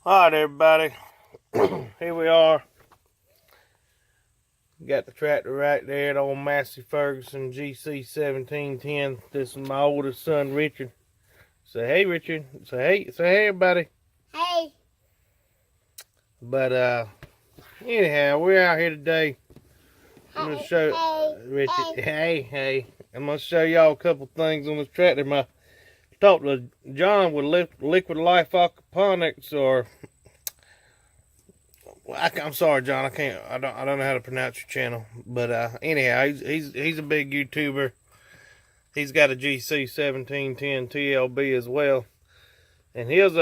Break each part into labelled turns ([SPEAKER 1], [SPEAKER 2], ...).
[SPEAKER 1] Alright everybody, here we are. Got the tractor right there, the old Massey Ferguson GC 1710. This is my oldest son Richard. Say hey Richard. Say hey everybody.
[SPEAKER 2] Hey.
[SPEAKER 1] But anyhow, we're out here today. I'm gonna show Richard. Hey. I'm gonna show y'all a couple things on this tractor. I talked to John with Liquid Life Aquaponics, or I'm sorry, John. I don't know how to pronounce your channel. But anyhow, he's a big YouTuber. He's got a GC 1710 TLB as well, and his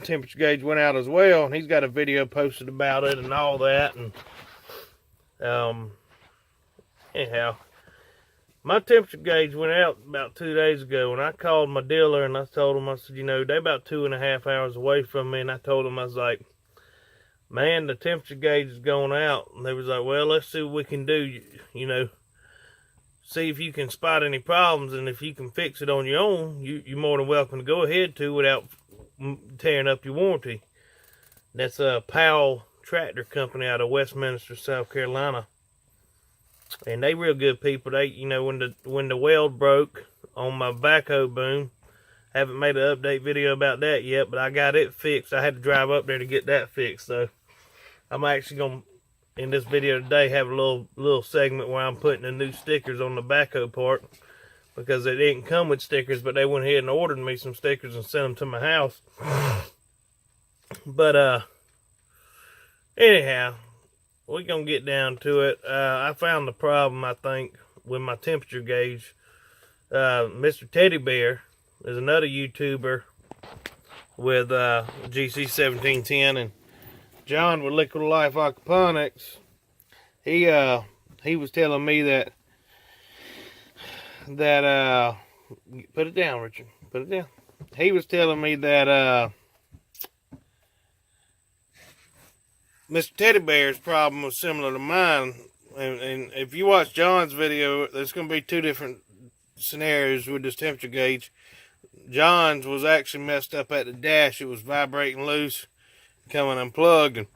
[SPEAKER 1] temperature gauge went out as well. And he's got a video posted about it and all that. And anyhow, my temperature gauge went out about 2 days ago, and I called my dealer and I told him, I said, you know, they're about 2.5 hours away from me, and I told him, I was like, man, the temperature gauge is going out. And they was like, well, let's see what we can do, you know, see if you can spot any problems, and if you can fix it on your own, you're more than welcome to go ahead to without tearing up your warranty. That's a Powell Tractor Company out of Westminster, South Carolina. And they real good people. They, you know, when the weld broke on my backhoe boom, haven't made an update video about that yet, but I got it fixed. I had to drive up there to get that fixed. So I'm actually gonna, in this video today, have a little segment where I'm putting the new stickers on the backhoe part, because they didn't come with stickers, but they went ahead and ordered me some stickers and sent them to my house. But anyhow, we're gonna get down to it. I found the problem, I think, with my temperature gauge. Mr.Teddy is another YouTuber with GC 1710, and John with Liquid Life Aquaponics. He was telling me that put it down, Richard. Put it down. He was telling me that Mr. Teddy Bear's problem was similar to mine, and if you watch John's video, there's going to be two different scenarios with this temperature gauge. John's was actually messed up at the dash; it was vibrating loose, coming unplugged,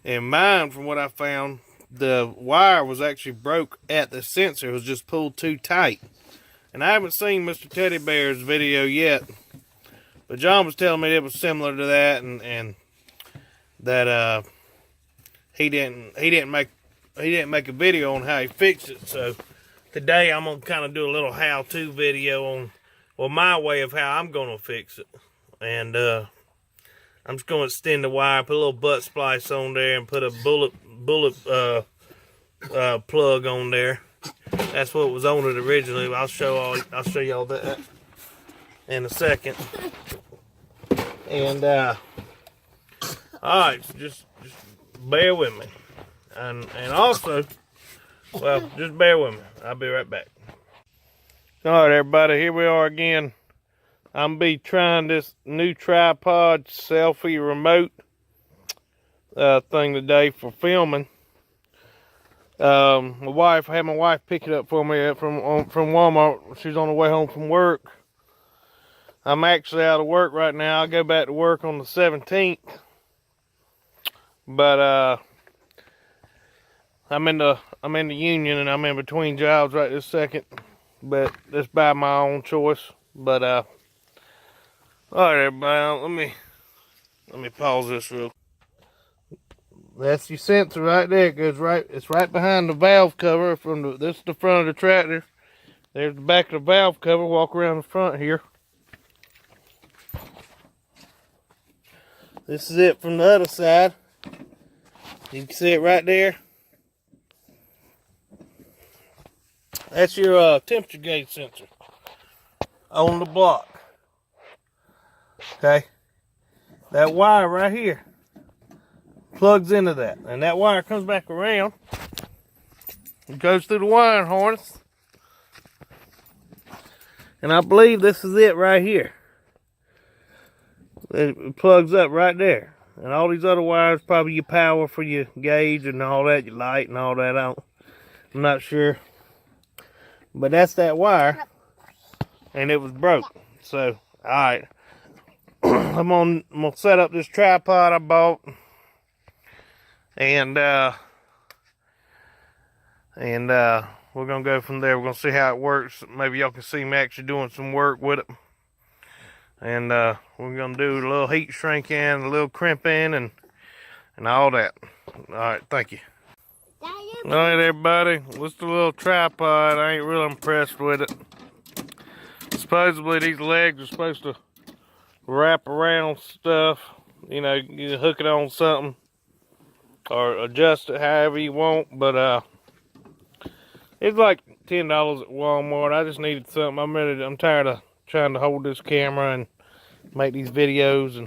[SPEAKER 1] and mine, from what I found, the wire was actually broke at the sensor. It was just pulled too tight. And I haven't seen Mr. Teddy Bear's video yet, but John was telling me it was similar to that, and that he didn't make a video on how he fixed it. So today I'm gonna kind of do a little how-to video on, well, my way of how I'm gonna fix it. And I'm just gonna extend the wire, put a little butt splice on there, and put a bullet plug on there. That's what was on it originally. I'll show y'all that in a second. And all right, so just bear with me, and also, well, just bear with me. I'll be right back. All right, everybody, here we are again. I'm be trying this new tripod selfie remote thing today for filming. I had my wife pick it up for me from Walmart. She's on the way home from work. I'm actually out of work right now. I'll go back to work on the 17th. But I'm in the union, and I'm in between jobs right this second. But that's by my own choice. But all right, everybody, let me pause this real. That's your sensor right there. It goes right. It's right behind the valve cover. This is the front of the tractor. There's the back of the valve cover. Walk around the front here. This is it from the other side. You can see it right there. That's your temperature gauge sensor on the block. Okay, that wire right here plugs into that, and that wire comes back around and goes through the wiring harness, and I believe this is it right here. It plugs up right there, and all these other wires, probably your power for your gauge and all that, your light and all that. I'm not sure, but that's that wire, and it was broke. So all right. I'm gonna set up this tripod I bought, and we're gonna go from there. We're gonna see how it works. Maybe y'all can see me actually doing some work with it, and we're gonna do a little heat shrinking, a little crimping, and all that. All right, thank you. All right, everybody, what's the little tripod? I ain't real impressed with it. Supposedly these legs are supposed to wrap around stuff. You know, you hook it on something or adjust it however you want. But it's like $10 at Walmart. I just needed something. I'm tired of trying to hold this camera and make these videos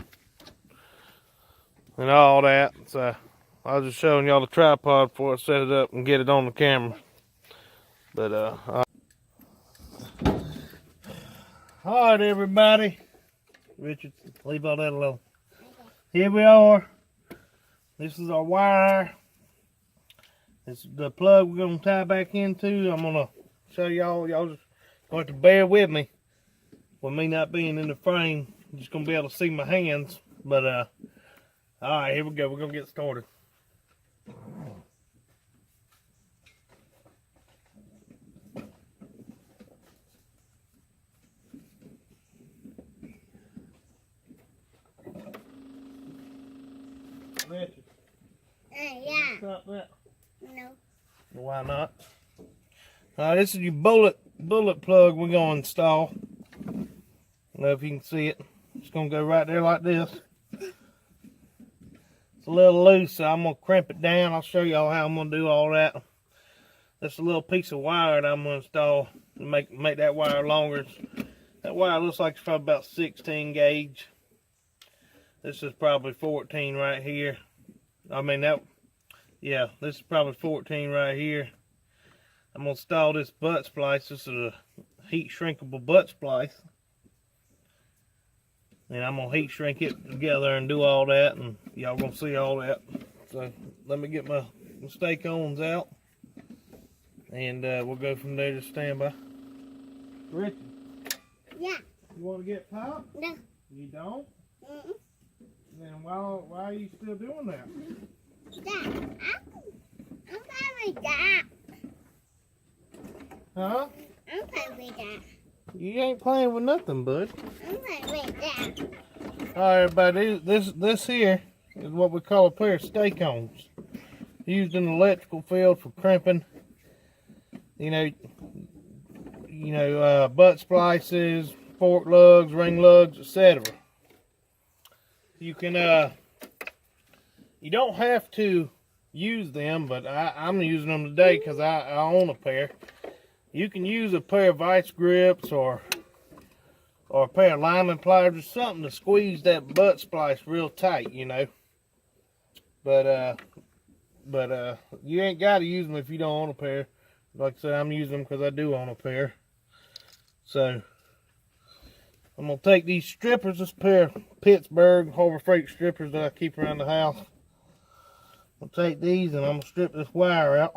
[SPEAKER 1] and all that. So I was just showing y'all the tripod before I set it up and get it on the camera. But all right, everybody. Richard, leave all that alone. Here we are. This is our wire. This is the plug we're gonna tie back into. I'm gonna show y'all. Y'all just going to bear with me not being in the frame. You're just gonna be able to see my hands. But all right, here we go. We're gonna get started. Richard.
[SPEAKER 2] Yeah.
[SPEAKER 1] Stop that.
[SPEAKER 2] No.
[SPEAKER 1] Why not? This is your bullet plug we're gonna install. I don't know if you can see it. It's gonna go right there like this. It's a little loose, so I'm gonna crimp it down. I'll show y'all how I'm gonna do all that. That's a little piece of wire that I'm gonna install to make that wire longer. That wire looks like it's probably about 16 gauge. This is probably 14 right here. Yeah, this is probably 14 right here. I'm gonna install this butt splice. This is a heat shrinkable butt splice. And I'm gonna heat shrink it together and do all that, and y'all gonna see all that. So let me get my stake-ons out, and we'll go from there. Just stand by. Richard?
[SPEAKER 2] Yeah.
[SPEAKER 1] You wanna get popped?
[SPEAKER 2] No.
[SPEAKER 1] You don't?
[SPEAKER 2] Mm-mm.
[SPEAKER 1] Then why are you still doing that?
[SPEAKER 2] Dad, I'm playing with that.
[SPEAKER 1] Huh?
[SPEAKER 2] I'm playing with that.
[SPEAKER 1] You ain't playing with nothing, bud.
[SPEAKER 2] I'm playing with that.
[SPEAKER 1] Alright, everybody, this here is what we call a pair of stake-ons. Used in the electrical field for crimping. You know, butt splices, fork lugs, ring lugs, etc. You can, you don't have to use them, but I'm using them today because I own a pair. You can use a pair of vice grips or a pair of lineman pliers or something to squeeze that butt splice real tight, you know. But you ain't got to use them if you don't own a pair. Like I said, I'm using them because I do own a pair. So I'm gonna take these strippers, this pair of Pittsburgh Harbor Freight strippers that I keep around the house. I'll take these and I'm gonna strip this wire out.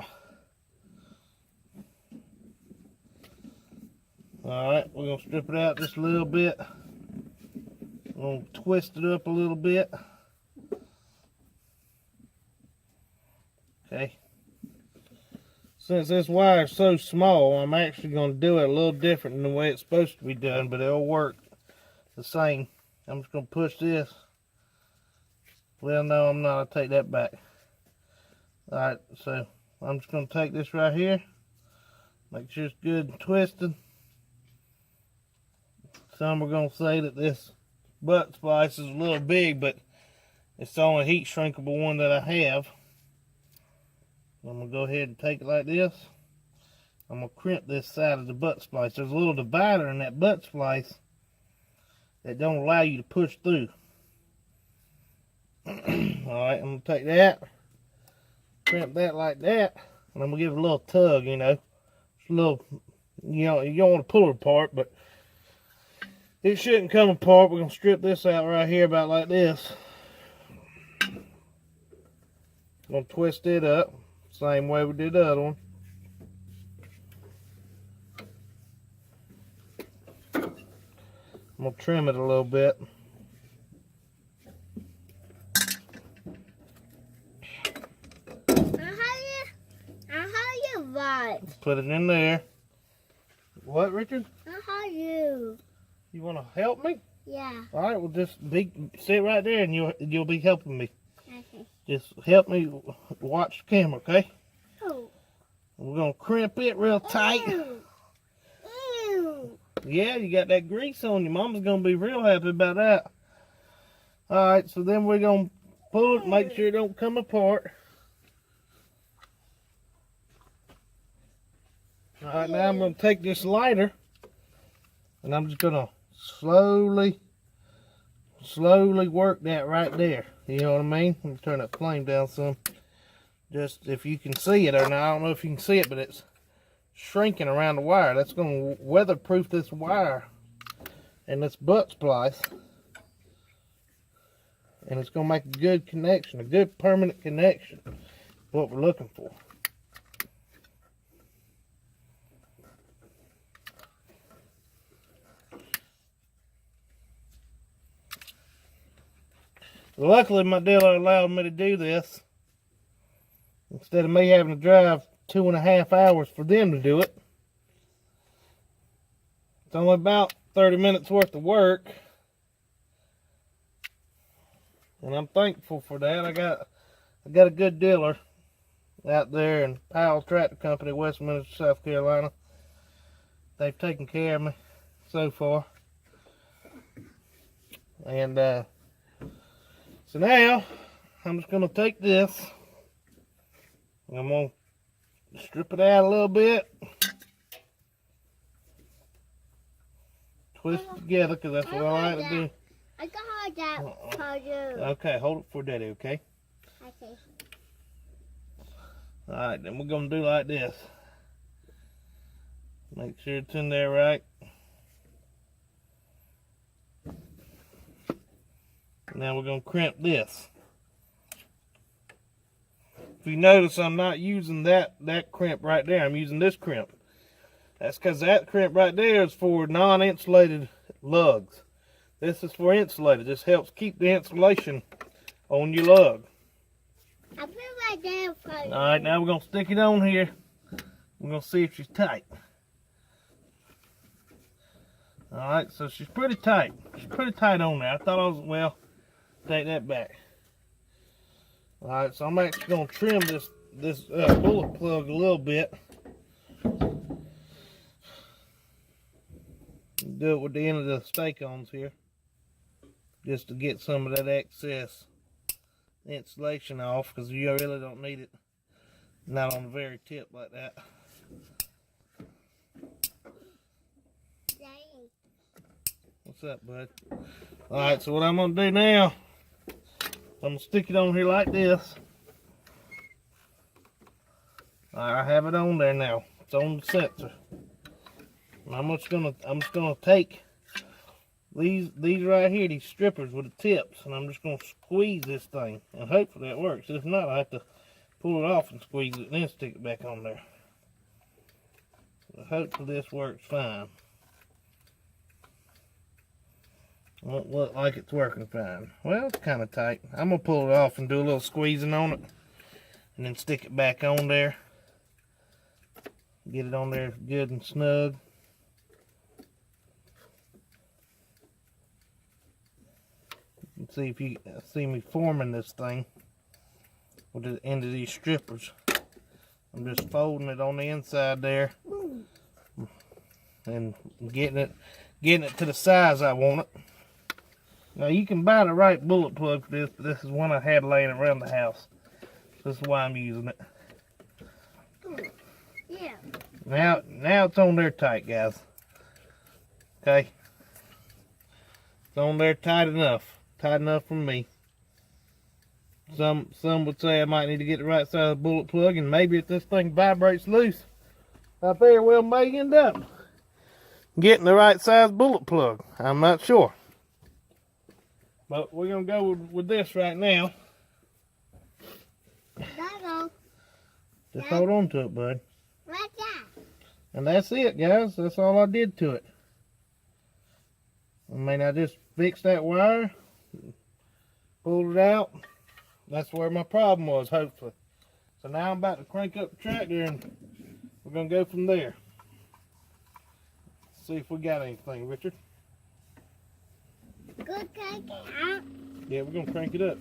[SPEAKER 1] Alright, we're gonna strip it out just a little bit. I'm gonna twist it up a little bit. Okay. Since this wire is so small, I'm actually gonna do it a little different than the way it's supposed to be done, but it'll work the same. I'm just gonna push this. Well, no, I'm not. I'll take that back. Alright, so I'm just gonna take this right here. Make sure it's good and twisted. Some are gonna say that this butt splice is a little big, but it's the only heat shrinkable one that I have. I'm gonna go ahead and take it like this. I'm gonna crimp this side of the butt splice. There's a little divider in that butt splice that don't allow you to push through. Alright, I'm gonna take that, crimp that like that, and I'm gonna give it a little tug, you know. It's a little, you know, you don't want to pull it apart, but it shouldn't come apart. We're gonna strip this out right here about like this. I'm gonna twist it up, same way we did the other one. I'm gonna trim it a little bit.
[SPEAKER 2] What?
[SPEAKER 1] Put it in there. What, Richard?
[SPEAKER 2] How you?
[SPEAKER 1] You want to help me?
[SPEAKER 2] Yeah.
[SPEAKER 1] All right, well, just sit right there and you'll be helping me.
[SPEAKER 2] Okay.
[SPEAKER 1] Just help me watch the camera, okay?
[SPEAKER 2] Oh.
[SPEAKER 1] We're going to crimp it real tight.
[SPEAKER 2] Ew. Ew.
[SPEAKER 1] Yeah, you got that grease on you. Mama's going to be real happy about that. All right, so then we're going to pull it, make sure it don't come apart. All right, now I'm going to take this lighter and I'm just going to slowly work that right there. You know what I mean? Let me turn that flame down some. Just if you can see it or not, I don't know if you can see it, but it's shrinking around the wire. That's going to weatherproof this wire and this butt splice. And it's going to make a good connection, a good permanent connection. What we're looking for. Luckily, my dealer allowed me to do this instead of me having to drive 2.5 hours for them to do it. It's only about 30 minutes worth of work, and I'm thankful for that. I got a good dealer out there in Powell Tractor Company, Westminster, South Carolina. They've taken care of me so far, and so now, I'm just going to take this, and I'm going to strip it out a little bit, twist it together, because that's what I like to do.
[SPEAKER 2] I can hold that for you.
[SPEAKER 1] Okay, hold it for Daddy, okay?
[SPEAKER 2] Okay.
[SPEAKER 1] Alright, then we're going to do like this. Make sure it's in there right. Now we're going to crimp this. If you notice, I'm not using that crimp right there. I'm using this crimp. That's because that crimp right there is for non-insulated lugs. This is for insulated. This helps keep the insulation on your lug.
[SPEAKER 2] I put it right there for you.
[SPEAKER 1] Alright, now we're going to stick it on here. We're going to see if she's tight. Alright, so she's pretty tight. She's pretty tight on there. I thought I was, well, take that back. Alright, so I'm actually going to trim this bullet plug a little bit. Do it with the end of the stake-ons here. Just to get some of that excess insulation off, because you really don't need it. Not on the very tip like that.
[SPEAKER 2] Dang.
[SPEAKER 1] What's up, bud? Alright, so what I'm going to do now, I'm going to stick it on here like this. Alright, I have it on there now. It's on the sensor. And I'm just gonna take these right here, these strippers with the tips, and I'm just gonna squeeze this thing, and hopefully that works. If not, I have to pull it off and squeeze it, and then stick it back on there. But hopefully this works fine. Won't look like it's working fine. Well, it's kind of tight. I'm gonna pull it off and do a little squeezing on it, and then stick it back on there. Get it on there good and snug. See if you see me forming this thing with the end of these strippers. I'm just folding it on the inside there and getting it to the size I want it. Now you can buy the right bullet plug for this, but this is one I had laying around the house. This is why I'm using it.
[SPEAKER 2] Yeah.
[SPEAKER 1] Now it's on there tight, guys. Okay, it's on there tight enough. Tight enough for me. Some would say I might need to get the right size bullet plug, and maybe if this thing vibrates loose, I very well may end up getting the right size bullet plug. I'm not sure. But we're gonna go with this right now. Just hold on to it, bud.
[SPEAKER 2] Right there.
[SPEAKER 1] And that's it, guys. That's all I did to it. I mean, I just fixed that wire. Pulled it out. That's where my problem was, hopefully. So now I'm about to crank up the tractor and we're gonna go from there. See if we got anything, Richard.
[SPEAKER 2] Good crank it out.
[SPEAKER 1] Yeah, we're gonna crank it up.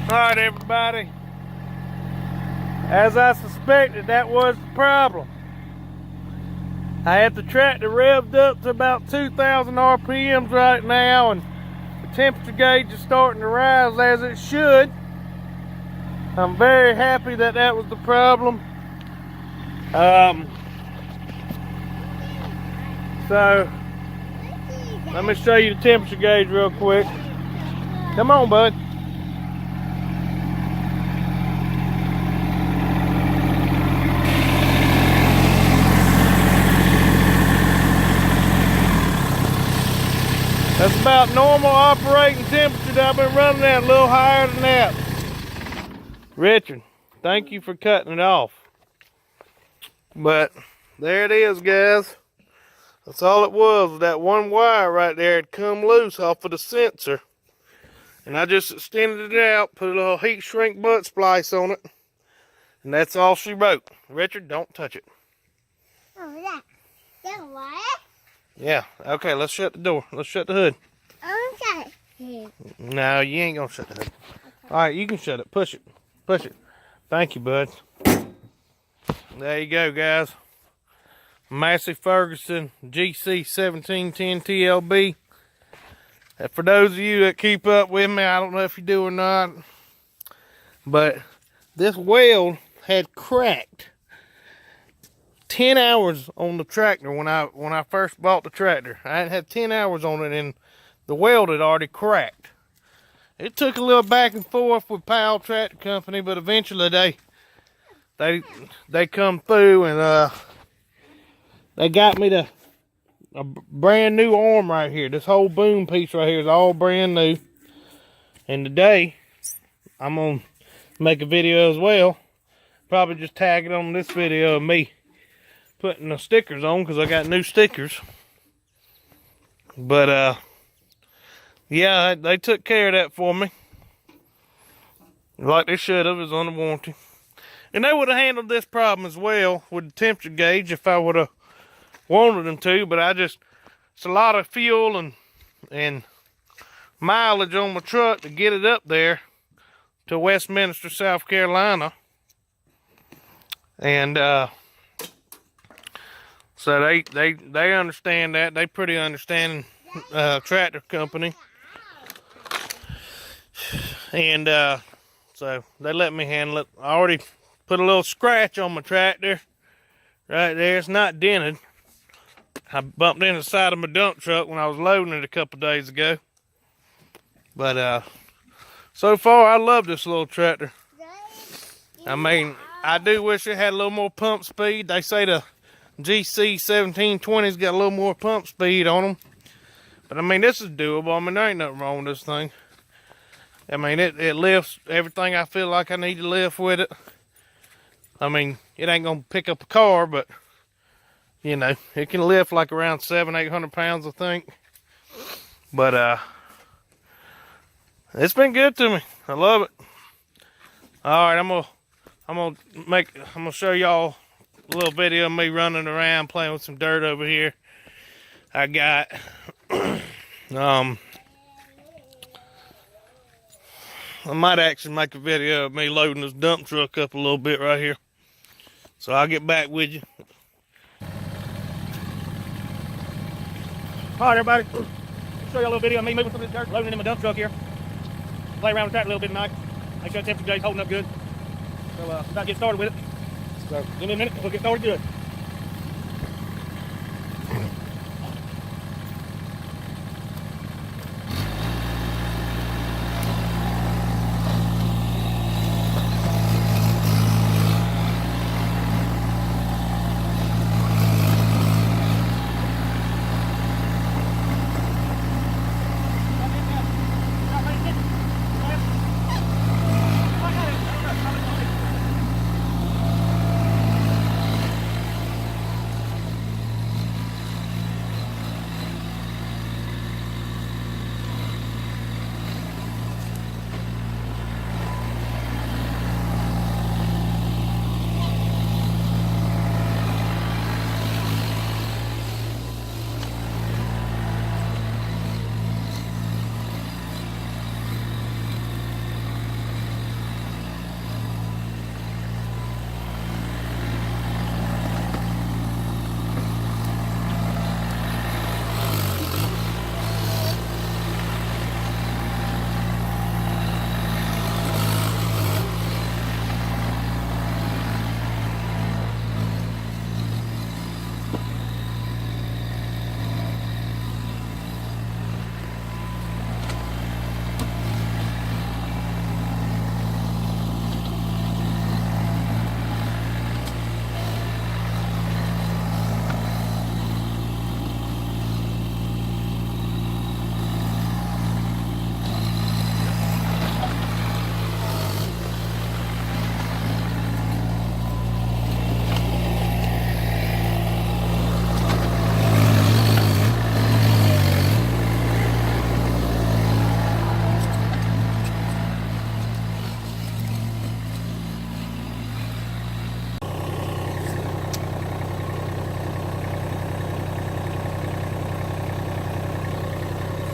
[SPEAKER 1] All right, everybody. As I suspected, that was the problem. I had the tractor revved up to about 2,000 RPMs right now, and the temperature gauge is starting to rise as it should. I'm very happy that that was the problem. So, let me show you the temperature gauge real quick. Come on, bud. That's about normal operating temperature that I've been running at, a little higher than that. Richard, thank you for cutting it off. But there it is, guys. That's all it was. That one wire right there had come loose off of the sensor. And I just extended it out, put a little heat shrink butt splice on it. And that's all she wrote. Richard, don't touch it.
[SPEAKER 2] Oh, that wire?
[SPEAKER 1] Yeah, okay, let's shut the door. Let's shut the hood.
[SPEAKER 2] I'm shut it.
[SPEAKER 1] No, you ain't gonna shut the hood. All right, you can shut it. Push it. Push it. Thank you, bud. There you go, guys. Massey Ferguson GC 1710 TLB. And for those of you that keep up with me, I don't know if you do or not, but this weld had cracked 10 hours on the tractor when I first bought the tractor. I had 10 hours on it and the weld had already cracked. It took a little back and forth with Powell Tractor Company, but eventually they come through and they got me a brand new arm right here. This whole boom piece right here is all brand new. And today I'm gonna make a video as well. Probably just tag it on this video of me putting the stickers on because I got new stickers. But yeah, they took care of that for me like they should have. It was under warranty, and they would have handled this problem as well with the temperature gauge if I would have wanted them to. But it's a lot of fuel and mileage on my truck to get it up there to Westminster, South Carolina. And so they understand that. They pretty understanding tractor company. And so they let me handle it. I already put a little scratch on my tractor right there. It's not dented. I bumped in the side of my dump truck when I was loading it a couple days ago. But so far I love this little tractor. I mean, I do wish it had a little more pump speed. They say the GC 1720's got a little more pump speed on them. But I mean, this is doable. I mean, there ain't nothing wrong with this thing. I mean, it lifts everything I feel like I need to lift with it. I mean, it ain't gonna pick up a car, but you know, it can lift like around 700-800 pounds, I think. But it's been good to me. I love it. All right, I'm gonna show y'all a little video of me running around playing with some dirt over here. I got I might actually make a video of me loading this dump truck up a little bit right here. So I'll get back with you. All right, everybody. I'll show you a little video of me moving some of this dirt, loading it in my dump truck here. Play around with that a little bit tonight. Make sure the temperature gauge holding up good. So about to get started with it. So give me a minute, we'll get started good.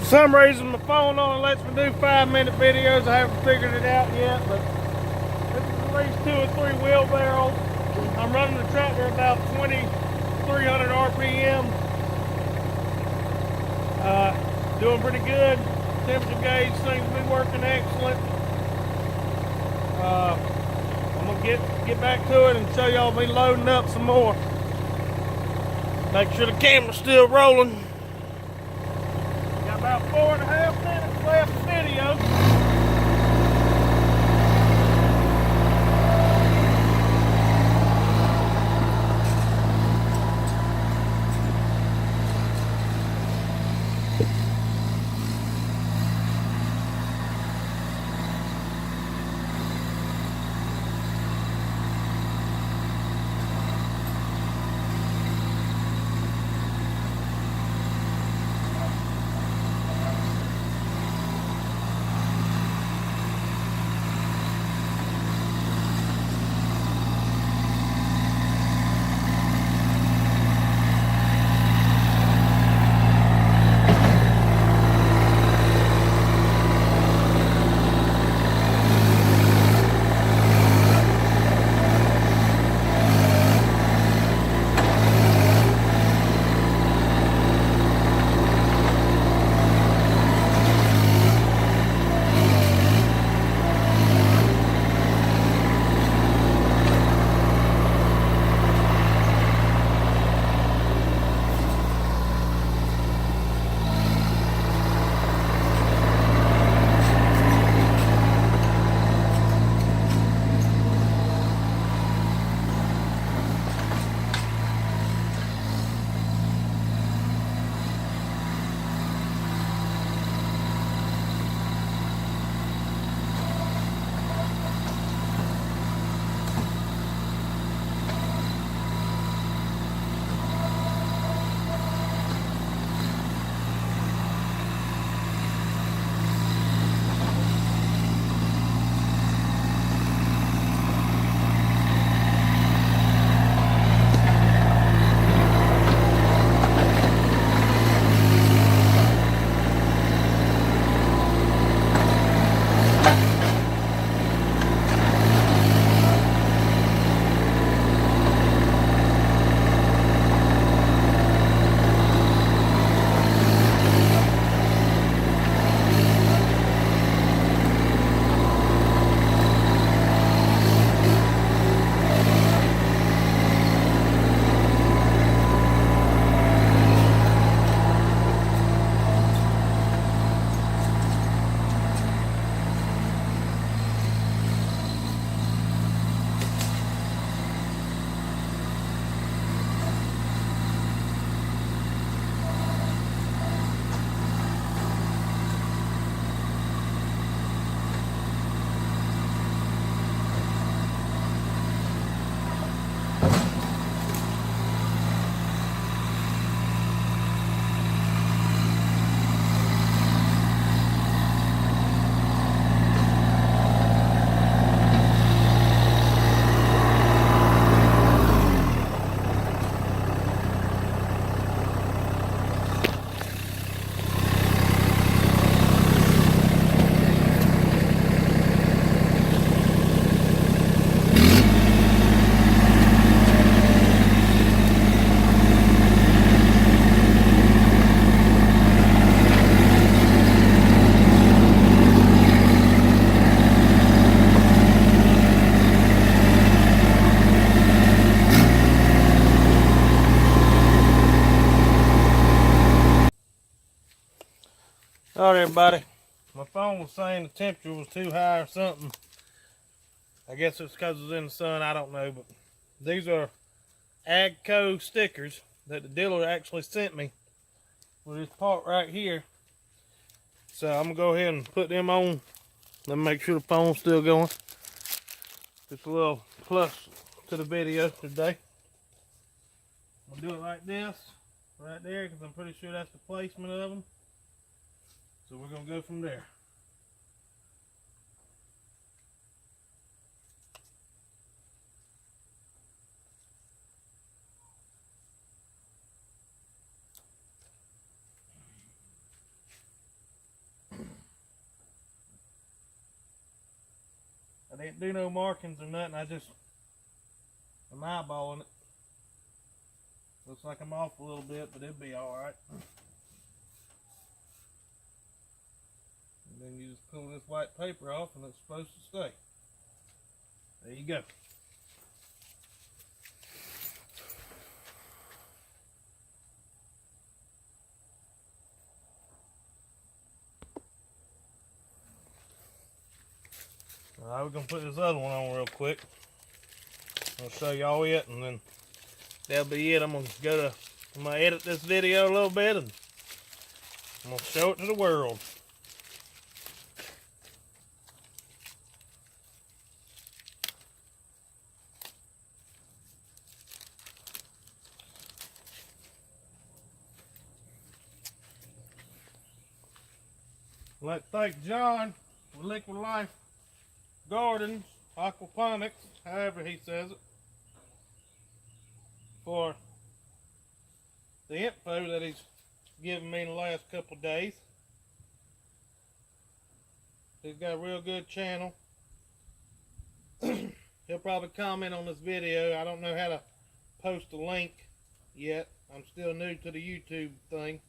[SPEAKER 1] For some reason my phone only lets me do 5-minute videos. I haven't figured it out yet, but this is at least 2 or 3 wheelbarrows. I'm running the tractor about 2,300 RPM. Doing pretty good. Temperature gauge seems to be working excellent. I'm gonna get back to it and show y'all me loading up some more. Make sure the camera's still rolling. Got about 4.5 minutes left of video. Alright everybody, my phone was saying the temperature was too high or something. I guess it's because it's in the sun, I don't know, but these are Agco stickers that the dealer actually sent me with this part right here. So I'm gonna go ahead and put them on. Let me make sure the phone's still going. Just a little plus to the video today. I'm gonna do it like this, right there, because I'm pretty sure that's the placement of them. So we're gonna go from there. I didn't do no markings or nothing. I'm eyeballing it. Looks like I'm off a little bit, but it'll be alright. And then you just pull this white paper off and it's supposed to stay. There you go. Alright, we're going to put this other one on real quick. I'll show y'all it, and then that'll be it. I'm going to edit this video a little bit, and I'm going to show it to the world. I'd like to thank John with Liquid Life Gardens, Aquaponics, however he says it, for the info that he's given me in the last couple of days. He's got a real good channel. He'll probably comment on this video. I don't know how to post a link yet. I'm still new to the YouTube thing.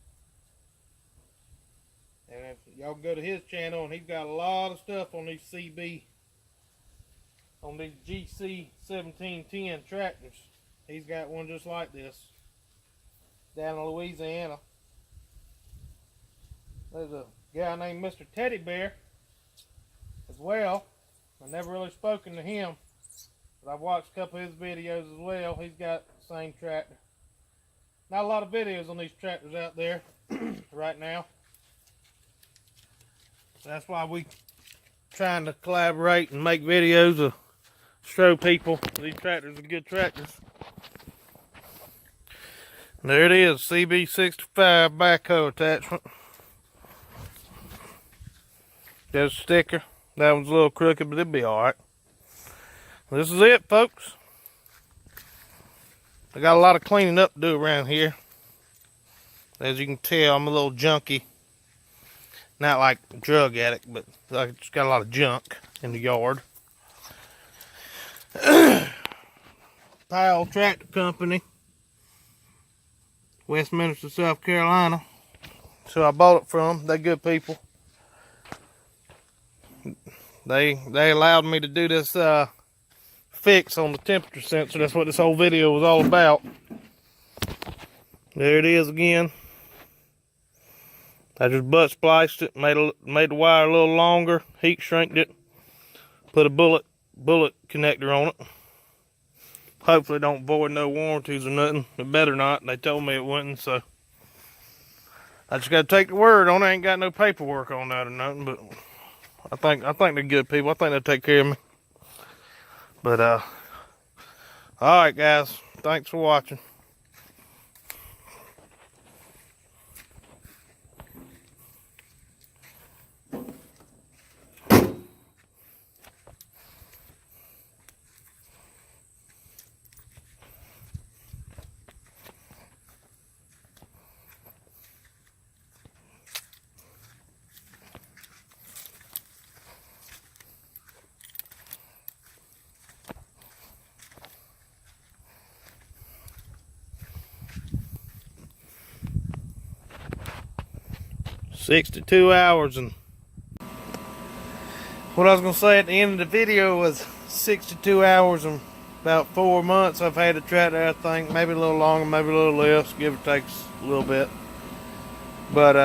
[SPEAKER 1] And if y'all go to his channel, and he's got a lot of stuff on these GC 1710 tractors. He's got one just like this down in Louisiana. There's a guy named Mr.Teddy as well. I've never really spoken to him, but I've watched a couple of his videos as well. He's got the same tractor. Not a lot of videos on these tractors out there right now. That's why we trying to collaborate and make videos to show people these tractors are good tractors. And there it is, CB65 backhoe attachment. There's a sticker. That one's a little crooked, but it'll be alright. This is it, folks. I got a lot of cleaning up to do around here. As you can tell, I'm a little junky. Not like a drug addict, but I just got a lot of junk in the yard. Powell Tractor Company, Westminster, South Carolina. So I bought it from them. They're good people. They allowed me to do this fix on the temperature sensor. That's what this whole video was all about. There it is again. I just butt spliced it, made the wire a little longer, heat shrinked it, put a bullet connector on it. Hopefully it don't void no warranties or nothing. It better not. They told me it wouldn't, so I just gotta take the word on it. I ain't got no paperwork on that or nothing, but I think they're good people. I think they'll take care of me. But alright guys, thanks for watching. $62 hours, and what I was gonna say at the end of the video was 62 hours and about 4 months I've had the tractor. I think maybe a little longer, maybe a little less, give or take a little bit. But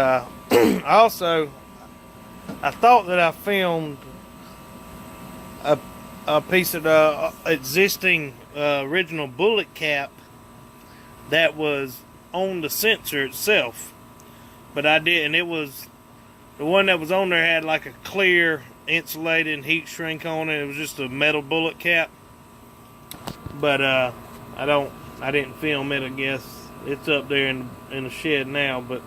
[SPEAKER 1] also I thought that I filmed a piece of the existing original bullet cap that was on the sensor itself. But I didn't. It was the one that was on there had like a clear insulated heat shrink on it. It was just a metal bullet cap. But I didn't film it. I guess it's up there in the shed now. But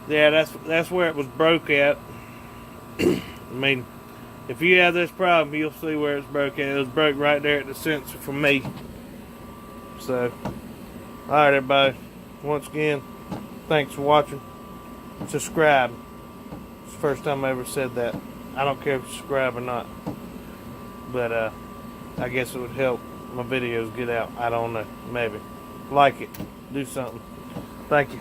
[SPEAKER 1] yeah, that's where it was broke at. I mean, if you have this problem, you'll see where it's broke at. It was broke right there at the sensor for me. So, all right, everybody. Once again, thanks for watching. Subscribe. It's the first time I ever said that. I don't care if you subscribe or not. But I guess it would help my videos get out. I don't know. Maybe. Like it. Do something. Thank you.